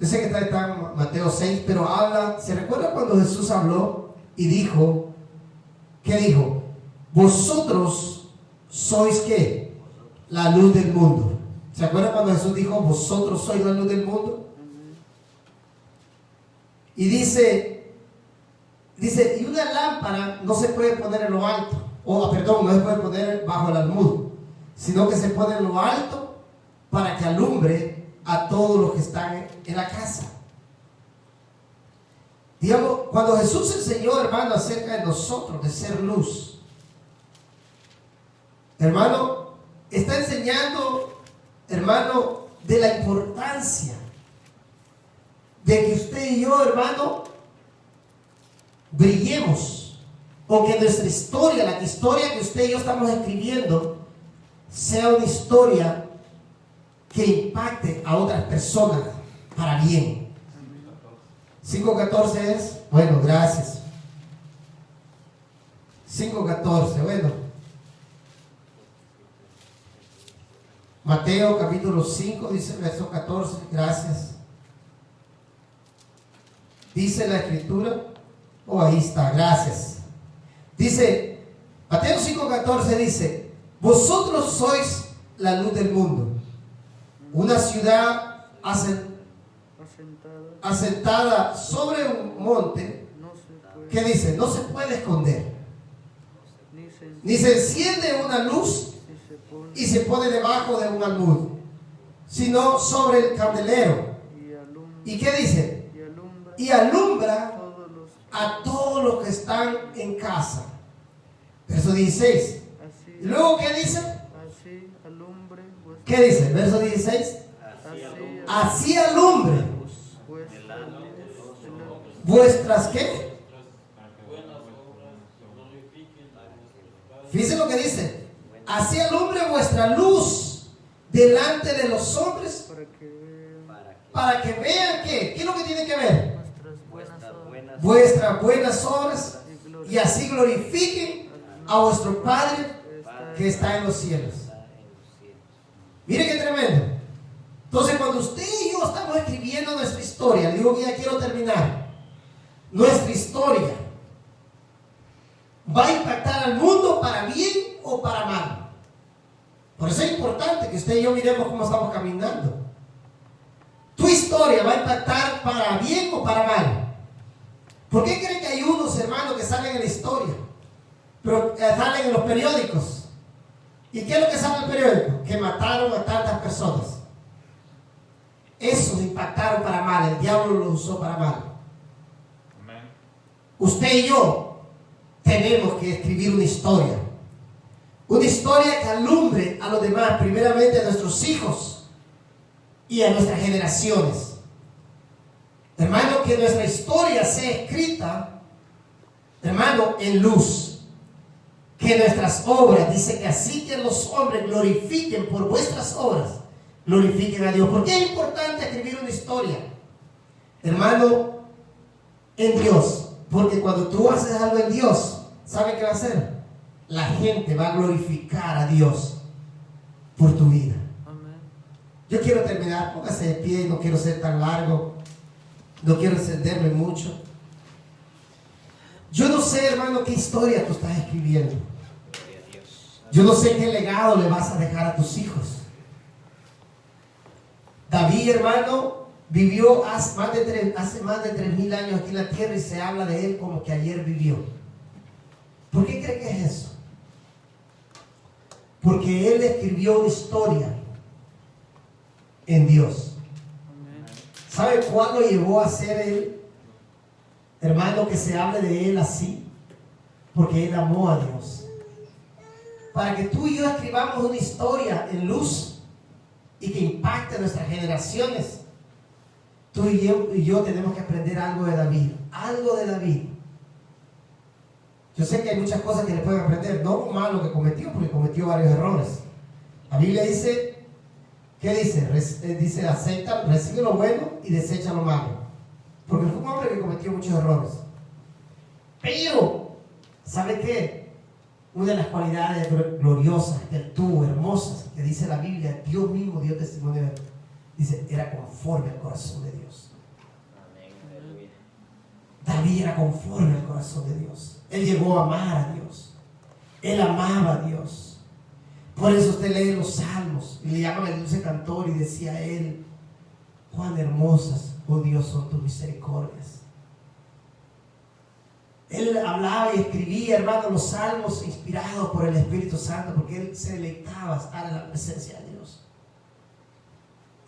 Yo sé que está en Mateo 6, pero habla, ¿se recuerda cuando Jesús habló y dijo, qué dijo? Vosotros sois ¿qué? La luz del mundo. ¿Se acuerdan cuando Jesús dijo, vosotros sois la luz del mundo? Y dice, y una lámpara no se puede poner en lo alto, no se puede poner bajo el almud, sino que se pone en lo alto para que alumbre a todos los que están en la casa. Digamos, cuando Jesús enseñó, hermano, acerca de nosotros, de ser luz, hermano, está enseñando, hermano, de la importancia de que usted y yo, hermano, brillemos, o que nuestra historia, la historia que usted y yo estamos escribiendo, sea una historia que impacte a otras personas para bien. 5:14 es, bueno, gracias. 5:14, bueno. Mateo capítulo 5, dice el verso 14, gracias. Dice la escritura, ahí está, gracias. Dice, Mateo 5:14 dice, vosotros sois la luz del mundo. Una ciudad asentada sobre un monte, ¿qué dice? No se puede esconder. Ni se enciende una luz y se pone debajo de un almud, sino sobre el candelero. ¿Y qué dice? Y alumbra a todos los que están en casa. Verso 16. ¿Y luego qué dice? ¿Qué dice? Verso 16. Así alumbre vuestras ¿qué? Fíjense lo que dice. Así alumbre vuestra luz delante de los hombres, para que vean que, ¿qué es lo que tienen que ver? Nuestras buenas obras Vuestras buenas obras, y gloria y así glorifiquen a vuestro Padre que está en los cielos. Mire qué tremendo. Entonces, cuando usted y yo estamos escribiendo nuestra historia, digo que ya quiero terminar, nuestra historia va a impactar al mundo para bien o para mal. Por eso es importante que usted y yo miremos cómo estamos caminando. Tu historia va a impactar para bien o para mal. ¿Por qué creen que hay unos hermanos que salen en la historia, pero salen en los periódicos? ¿Y qué es lo que sale en el periódico? Que mataron a tantas personas. Esos impactaron para mal, el diablo lo usó para mal. Amén. Usted y yo tenemos que escribir una historia que alumbre a los demás, primeramente a nuestros hijos y a nuestras generaciones. Hermano, que nuestra historia sea escrita, hermano, en luz. Que nuestras obras, dice que así que los hombres glorifiquen por vuestras obras, glorifiquen a Dios. ¿Por qué es importante escribir una historia? Hermano, en Dios. Porque cuando tú haces algo en Dios, ¿sabe qué va a hacer? La gente va a glorificar a Dios por tu vida. Amén. Yo quiero terminar, póngase de pie, no quiero ser tan largo, no quiero extenderme mucho. Yo no sé, hermano, qué historia tú estás escribiendo. Yo no sé qué legado le vas a dejar a tus hijos. David, hermano, vivió hace más de 3,000 años aquí en la tierra y se habla de él como que ayer vivió. ¿Por qué cree que es eso? Porque él escribió una historia en Dios. ¿Sabe cuál lo llevó a ser él? Hermano, que se hable de él así. Porque él amó a Dios. Para que tú y yo escribamos una historia en luz y que impacte a nuestras generaciones, tú y yo tenemos que aprender algo de David. Algo de David. Yo sé que hay muchas cosas que le pueden aprender, no lo malo que cometió, porque cometió varios errores. La Biblia dice, ¿qué dice? Dice, acepta, recibe lo bueno y desecha lo malo. Porque fue un hombre que cometió muchos errores. Pero, ¿sabe qué? Una de las cualidades gloriosas que él tuvo, hermosas, que dice la Biblia, Dios mismo dio testimonio de él. Dice, era conforme al corazón de Dios. David era conforme al corazón de Dios. Él llegó a amar a Dios. Él amaba a Dios. Por eso usted lee los salmos y le llaman el dulce cantor y decía él, cuán hermosas, oh Dios, son tus misericordias. Él hablaba y escribía, hermano, los salmos inspirados por el Espíritu Santo, porque él se deleitaba estar en la presencia de Dios.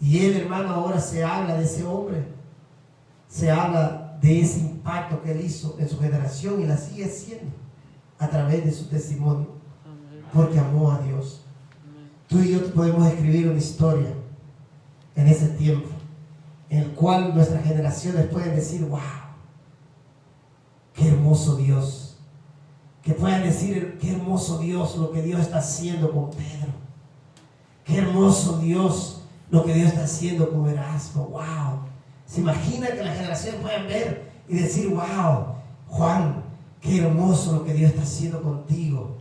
Y él, hermano, ahora se habla de ese hombre, se habla de ese impacto que él hizo en su generación y la sigue haciendo a través de su testimonio, porque amó a Dios. Tú y yo podemos escribir una historia en ese tiempo, en el cual nuestras generaciones pueden decir, wow, qué hermoso Dios. Que puedan decir, qué hermoso Dios, lo que Dios está haciendo con Pedro. Qué hermoso Dios, lo que Dios está haciendo con Erasmo. Wow. Se imagina que las generaciones puedan ver y decir, wow, Juan, qué hermoso lo que Dios está haciendo contigo.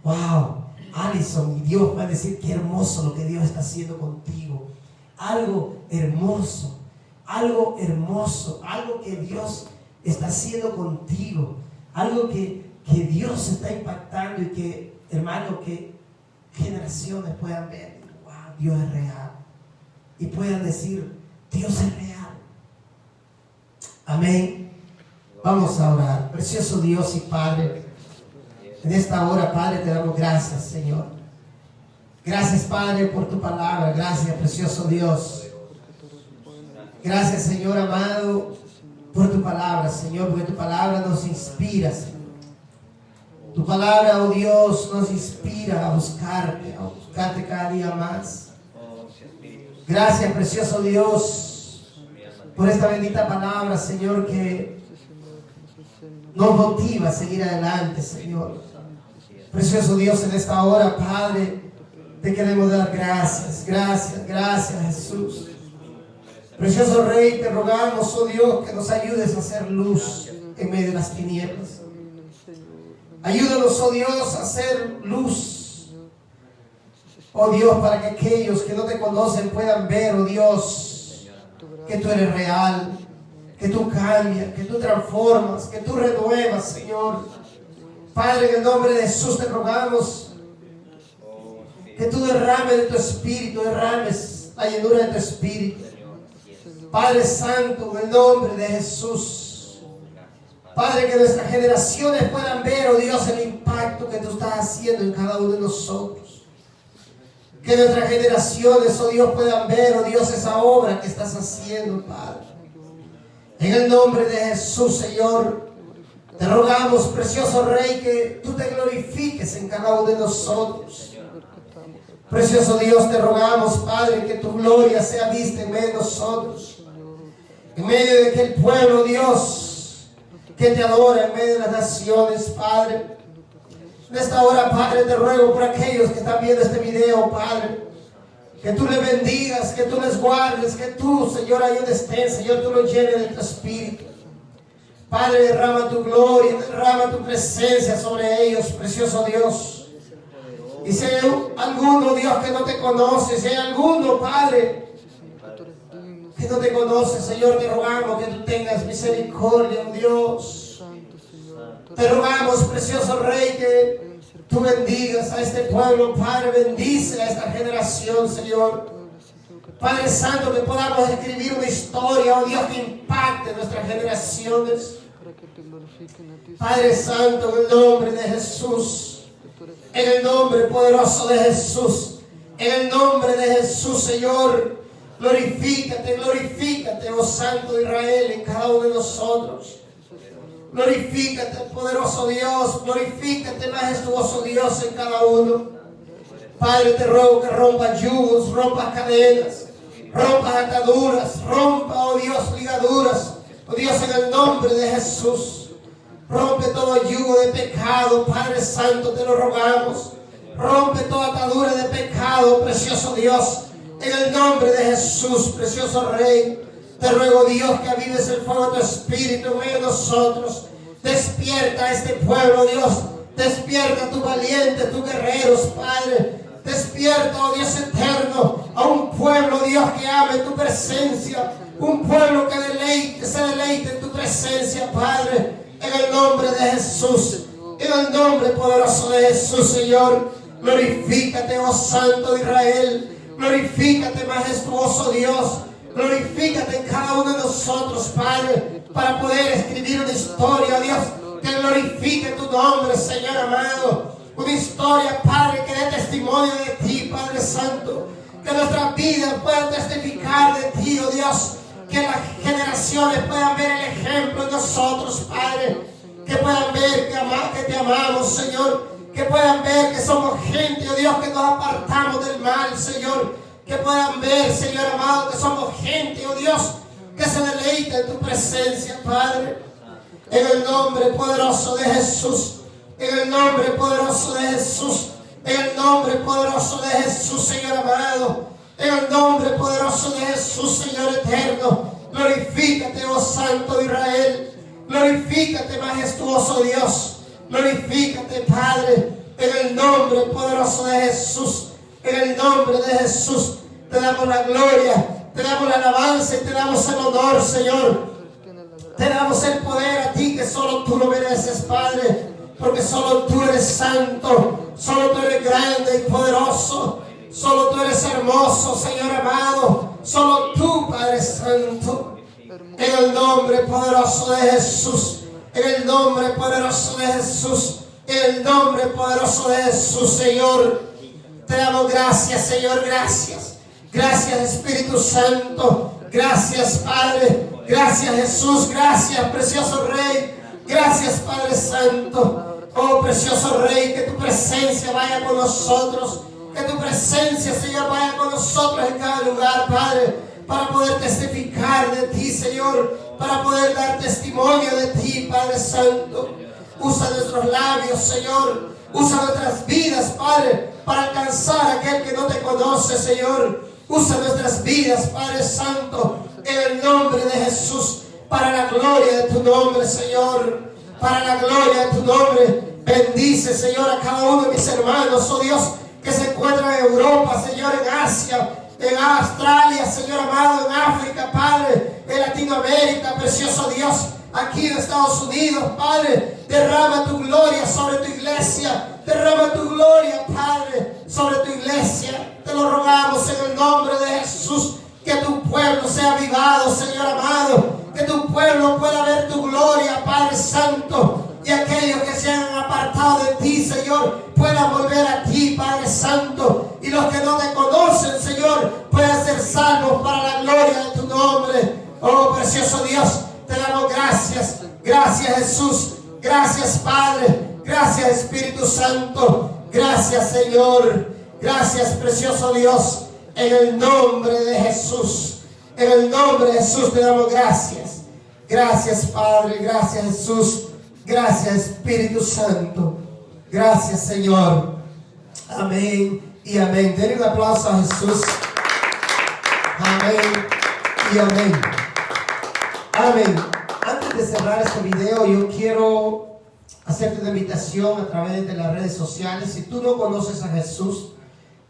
Wow, Alison, y Dios va a decir, qué hermoso lo que Dios está haciendo contigo. Algo hermoso, algo que Dios está haciendo contigo, algo que Dios está impactando y que, hermano, que generaciones puedan ver, wow, Dios es real, y puedan decir, Dios es real. Amén. Vamos a orar. Precioso Dios y Padre, en esta hora, Padre, te damos gracias, Señor. Gracias, Padre, por tu palabra. Gracias, precioso Dios. Gracias, Señor amado, por tu palabra, Señor, porque tu palabra nos inspira, Señor. Tu palabra, oh Dios, nos inspira a buscarte cada día más. Gracias, precioso Dios, por esta bendita palabra, Señor, que nos motiva a seguir adelante, Señor. Precioso Dios, en esta hora, Padre, te queremos dar gracias, Jesús. Precioso Rey, te rogamos, oh Dios, que nos ayudes a hacer luz en medio de las tinieblas. Ayúdanos, oh Dios, a hacer luz, oh Dios, para que aquellos que no te conocen puedan ver, oh Dios, que tú eres real, que tú cambias, que tú transformas, que tú renuevas, Señor. Padre, en el nombre de Jesús te rogamos que tú derrames de tu espíritu, derrames la llenura de tu espíritu. Padre Santo, en el nombre de Jesús. Padre, que nuestras generaciones puedan ver, oh Dios, el impacto que tú estás haciendo en cada uno de nosotros. Que nuestras generaciones, oh Dios, puedan ver, oh Dios, esa obra que estás haciendo, Padre. En el nombre de Jesús, Señor, te rogamos, precioso Rey, que tú te glorifiques en cada uno de nosotros. Precioso Dios, te rogamos, Padre, que tu gloria sea vista en medio de nosotros. En medio de aquel pueblo, Dios, que te adora en medio de las naciones, Padre. En esta hora, Padre, te ruego por aquellos que están viendo este video, Padre, que tú les bendigas, que tú les guardes, que tú, Señor, ahí donde estén, Señor, tú los llenes de tu espíritu. Padre, derrama tu gloria, derrama tu presencia sobre ellos, precioso Dios. Y si hay alguno, Dios, que no te conoce, si hay alguno, Padre, que no te conoce, Señor, te rogamos que tú tengas misericordia, oh Dios. Te rogamos, precioso Rey, que tú bendigas a este pueblo, Padre, bendice a esta generación, Señor. Padre Santo, que podamos escribir una historia, oh Dios, que impacte nuestras generaciones. Padre Santo, en el nombre de Jesús, en el nombre poderoso de Jesús, en el nombre de Jesús, Señor, glorifícate, glorifícate, oh Santo de Israel, en cada uno de nosotros. Glorifícate, poderoso Dios, glorifícate, majestuoso Dios, en cada uno. Padre, te ruego que rompas yugos, rompas cadenas, rompas ataduras, rompa, oh Dios, ligaduras, oh Dios, en el nombre de Jesús. Rompe todo yugo de pecado, Padre Santo, te lo rogamos. Rompe toda atadura de pecado, precioso Dios, en el nombre de Jesús, precioso Rey. Te ruego, Dios, que avives el fuego de tu espíritu en medio de nosotros. Despierta a este pueblo, Dios. Despierta a tus valientes, tus guerreros, Padre. Despierta, oh Dios eterno, a un pueblo, Dios, que ame tu presencia. Un pueblo que se deleite en tu presencia, Padre. En el nombre de Jesús. En el nombre poderoso de Jesús, Señor. Glorifícate, oh Santo de Israel. Glorifícate, majestuoso Dios. Glorifícate en cada uno de nosotros, Padre, para poder escribir una historia, Dios, que glorifique tu nombre, Señor amado. Una historia, Padre, que dé testimonio de ti, Padre Santo. Que nuestras vidas puedan testificar de ti, oh Dios. Que las generaciones puedan ver el ejemplo en nosotros, Padre. Que puedan ver que te amamos, Señor. Que puedan ver que somos gente, oh Dios, que nos apartamos del mal, Señor. Que puedan ver, Señor amado, que somos gente, oh Dios, que se deleita en tu presencia, Padre. En el nombre poderoso de Jesús. En el nombre poderoso de Jesús. En el nombre poderoso de Jesús, Señor amado. En el nombre poderoso de Jesús, Señor eterno. Glorifícate, oh Santo de Israel. Glorifícate, majestuoso Dios. Glorifícate, Padre. En el nombre poderoso de Jesús. En el nombre de Jesús. Te damos la gloria. Te damos la alabanza y te damos el honor, Señor. Te damos el poder a ti, que solo tú lo mereces, Padre. Porque solo tú eres santo. Solo tú eres grande y poderoso. Solo tú eres hermoso, Señor amado. Solo tú, Padre Santo. En el nombre poderoso de Jesús. En el nombre poderoso de Jesús. En el nombre poderoso de Jesús, Señor. Te damos gracias, Señor, gracias. Gracias, Espíritu Santo. Gracias, Padre. Gracias, Jesús. Gracias, precioso Rey. Gracias, Padre Santo. Oh, precioso Rey, que tu presencia vaya con nosotros. Que tu presencia, Señor, vaya con nosotros en cada lugar, Padre, para poder testificar de ti, Señor, para poder dar testimonio de ti, Padre Santo. Usa nuestros labios, Señor. Usa nuestras vidas, Padre, para alcanzar a aquel que no te conoce, Señor. Usa nuestras vidas, Padre Santo, en el nombre de Jesús, para la gloria de tu nombre, Señor, para la gloria de tu nombre. Bendice, Señor, a cada uno de mis hermanos, oh Dios, que se encuentran en Europa, Señor, en Asia, en Australia, Señor amado, en África, Padre, en Latinoamérica, precioso Dios, aquí en Estados Unidos, Padre. Derrama tu gloria sobre tu iglesia, derrama tu gloria, Padre, sobre tu iglesia. Te lo rogamos en el nombre de Jesús, que tu pueblo sea avivado, Señor amado, que tu pueblo pueda ver tu gloria, Padre Santo, y aquellos que se han apartado de ti, Señor, puedan volver a ti, Padre Santo, y los que no te conocen, Señor, puedan ser salvos para la gloria de tu nombre. Oh, precioso Dios, te damos gracias. Gracias, Jesús. Gracias, Padre. Gracias, Espíritu Santo. Gracias, Señor. Gracias, precioso Dios. En el nombre de Jesús. En el nombre de Jesús te damos gracias. Gracias, Padre. Gracias, Jesús. Gracias, Espíritu Santo. Gracias, Señor. Amén y amén. Denle un aplauso a Jesús. Amén y amén. Amén. Antes de cerrar este video, yo quiero hacerte una invitación a través de las redes sociales. Si tú no conoces a Jesús,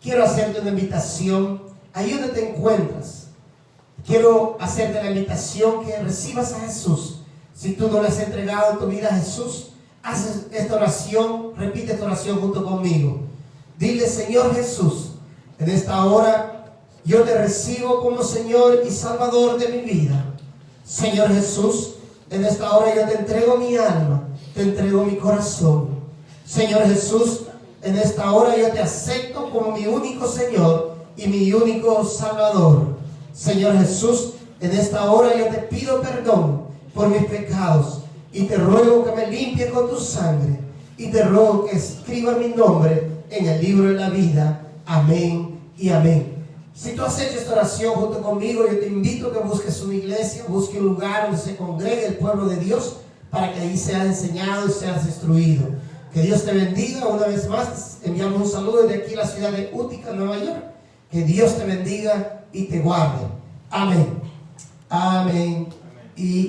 quiero hacerte una invitación ahí donde te encuentras. Quiero hacerte la invitación que recibas a Jesús. Si tú no le has entregado tu vida a Jesús, haz esta oración, repite esta oración junto conmigo. Dile: Señor Jesús, en esta hora yo te recibo como Señor y Salvador de mi vida. Señor Jesús, en esta hora yo te entrego mi alma, te entrego mi corazón. Señor Jesús, en esta hora yo te acepto como mi único Señor y mi único Salvador. Señor Jesús, en esta hora yo te pido perdón por mis pecados y te ruego que me limpie con tu sangre y te ruego que escriba mi nombre en el libro de la vida. Amén y amén. Si tú has hecho esta oración junto conmigo, yo te invito a que busques una iglesia, busque un lugar donde se congregue el pueblo de Dios para que ahí seas enseñado y seas instruido. Que Dios te bendiga. Una vez más, enviamos un saludo desde aquí, la ciudad de Utica, Nueva York. Que Dios te bendiga y te guarde. Amén. Amén. Y